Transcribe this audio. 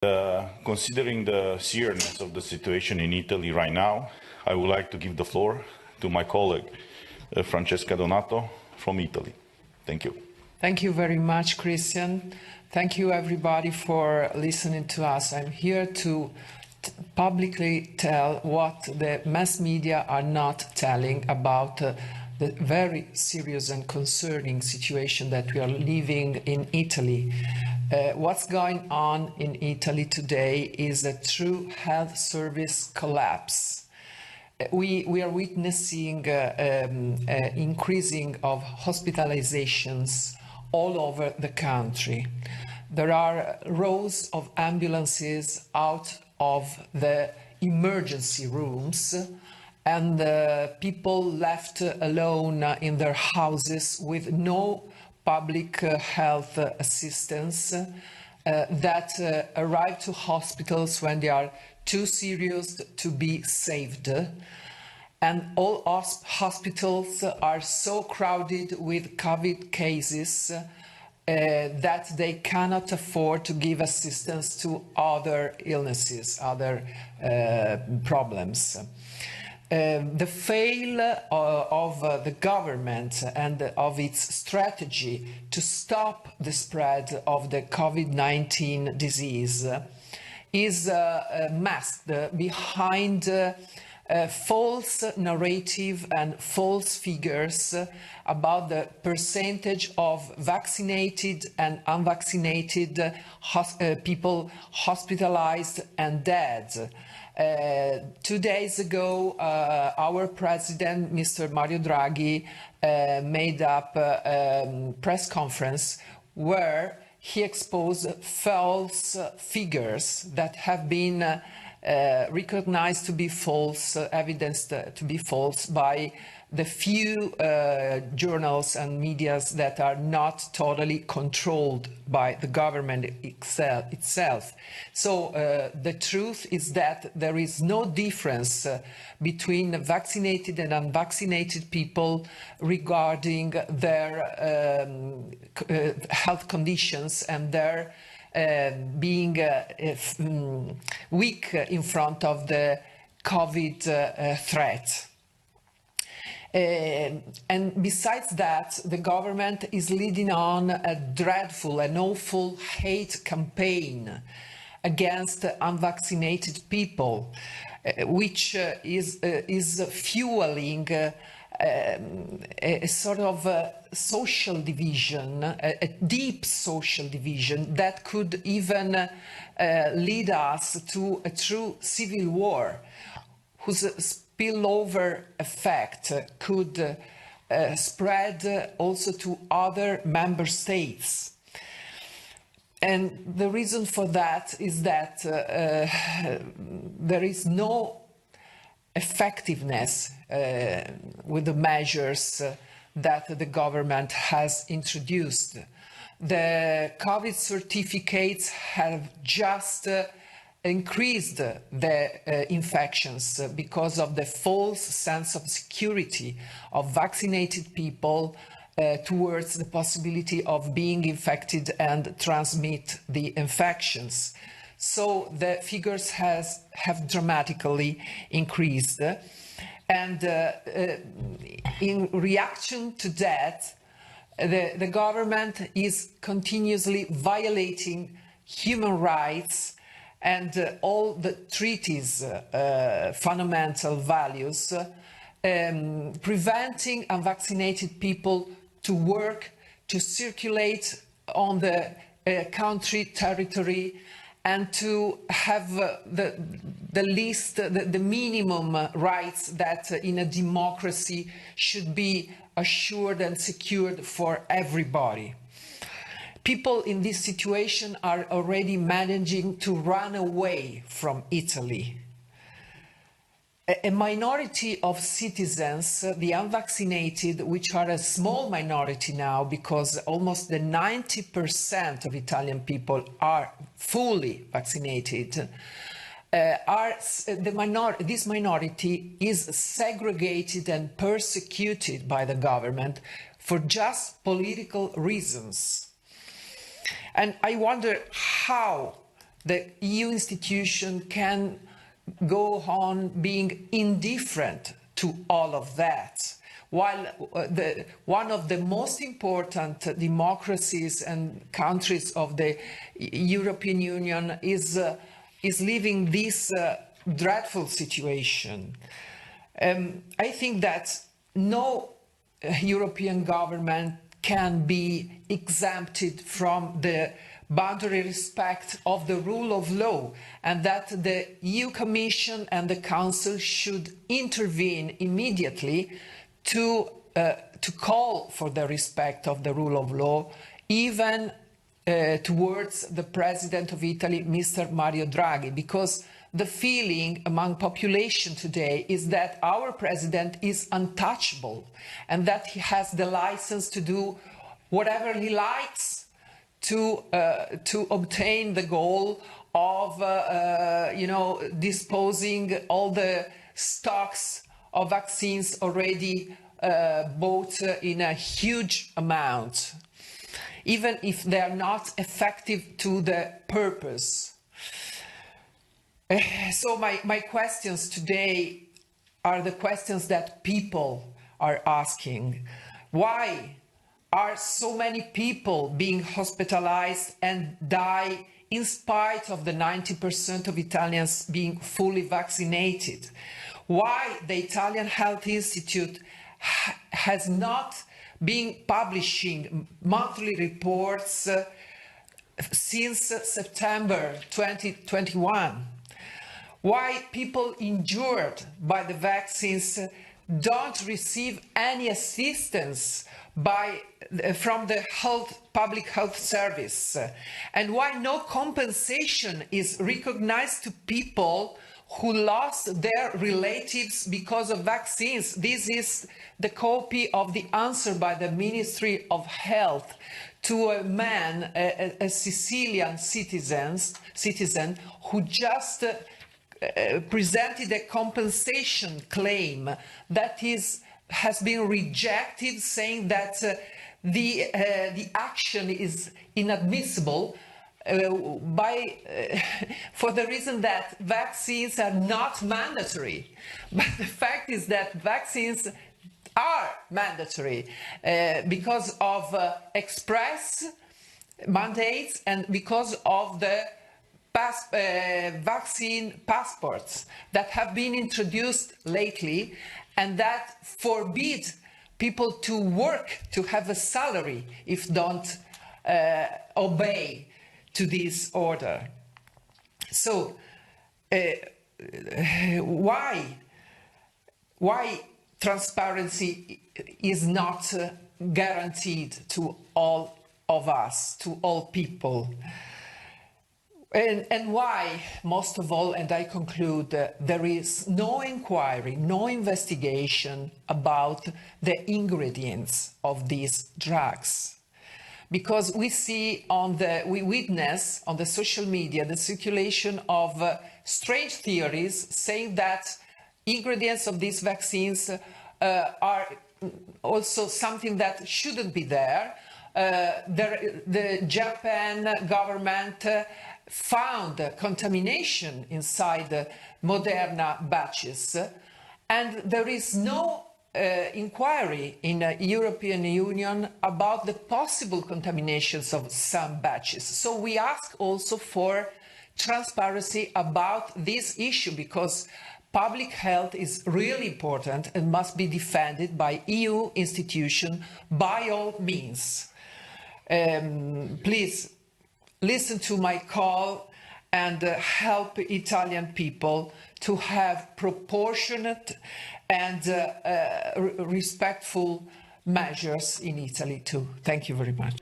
Considering the seriousness of the situation in Italy right now, I would like to give the floor to my colleague, Francesca from Italy. Thank you. Thank you very much, Christian. Thank you, everybody, for listening to us. I'm here to publicly tell what the mass media are not telling about the very serious and concerning situation that we are living in Italy. What's going on in Italy today is a true health service collapse. We are witnessing increasing of hospitalizations all over the country. There are rows of ambulances out of the emergency rooms, and people left alone in their houses with no public health assistance that arrive to hospitals when they are too serious to be saved. And all hospitals are so crowded with COVID cases that they cannot afford to give assistance to other illnesses, other problems. The fail of the government and of its strategy to stop the spread of the COVID-19 disease is masked behind false narrative and false figures about the percentage of vaccinated and unvaccinated people hospitalized and dead. 2 days ago, our president, Mr. Mario Draghi, made up a press conference where he exposed false figures that have been recognized to be false, evidenced to be false by the few journals and medias that are not totally controlled by the government itself. So the truth is that there is no difference between vaccinated and unvaccinated people regarding their health conditions and their being weak in front of the COVID threat. And besides that, the government is leading on a dreadful and awful hate campaign against unvaccinated people, which is fueling a sort of social division, a deep social division that could even lead us to a true civil war, whose spillover effect could spread also to other member states. And the reason for that is that there is no effectiveness with the measures that the government has introduced. The COVID certificates have just increased the infections because of the false sense of security of vaccinated people towards the possibility of being infected and transmit the infections. So the figures have dramatically increased. And in reaction to that, the government is continuously violating human rights and all the treaties' fundamental values, preventing unvaccinated people to work, to circulate on the country territory, and to have the least, the minimum rights that in a democracy should be assured and secured for everybody. People in this situation are already managing to run away from Italy. A minority of citizens, the unvaccinated, which are a small minority now because almost the 90% of Italian people are fully vaccinated, this minority is segregated and persecuted by the government for just political reasons. And I wonder how the EU institution can go on being indifferent to all of that, while one of the most important democracies and countries of the European Union is living this dreadful situation. I think that no European government can be exempted from the boundary respect of the rule of law, and that the EU Commission and the Council should intervene immediately to call for the respect of the rule of law, even towards the President of Italy, Mr. Mario Draghi, because the feeling among population today is that our president is untouchable and that he has the license to do whatever he likes to obtain the goal of disposing all the stocks of vaccines already bought in a huge amount, even if they are not effective to the purpose. So my questions today are the questions that people are asking. Why are so many people being hospitalized and die in spite of the 90% of Italians being fully vaccinated? Why the Italian Health Institute has not been publishing monthly reports since September 2021? Why people injured by the vaccines don't receive any assistance from the public health service, and why no compensation is recognized to people who lost their relatives because of vaccines. This is the copy of the answer by the Ministry of Health to a man, a Sicilian citizen who just presented a compensation claim that has been rejected, saying that the action is inadmissible for the reason that vaccines are not mandatory. But the fact is that vaccines are mandatory because of express mandates and because of the vaccine passports that have been introduced lately and that forbid people to work, to have a salary if don't obey to this order. So why transparency is not guaranteed to all of us, to all people? And why, most of all, and I conclude, there is no inquiry, no investigation about the ingredients of these drugs. Because we witness on the social media the circulation of strange theories saying that ingredients of these vaccines are also something that shouldn't be there. The Japan government found contamination inside the Moderna batches, and there is no inquiry in the European Union about the possible contaminations of some batches. So we ask also for transparency about this issue, because public health is really important and must be defended by EU institutions by all means. Please listen to my call and help Italian people to have proportionate and respectful measures in Italy too. Thank you very much.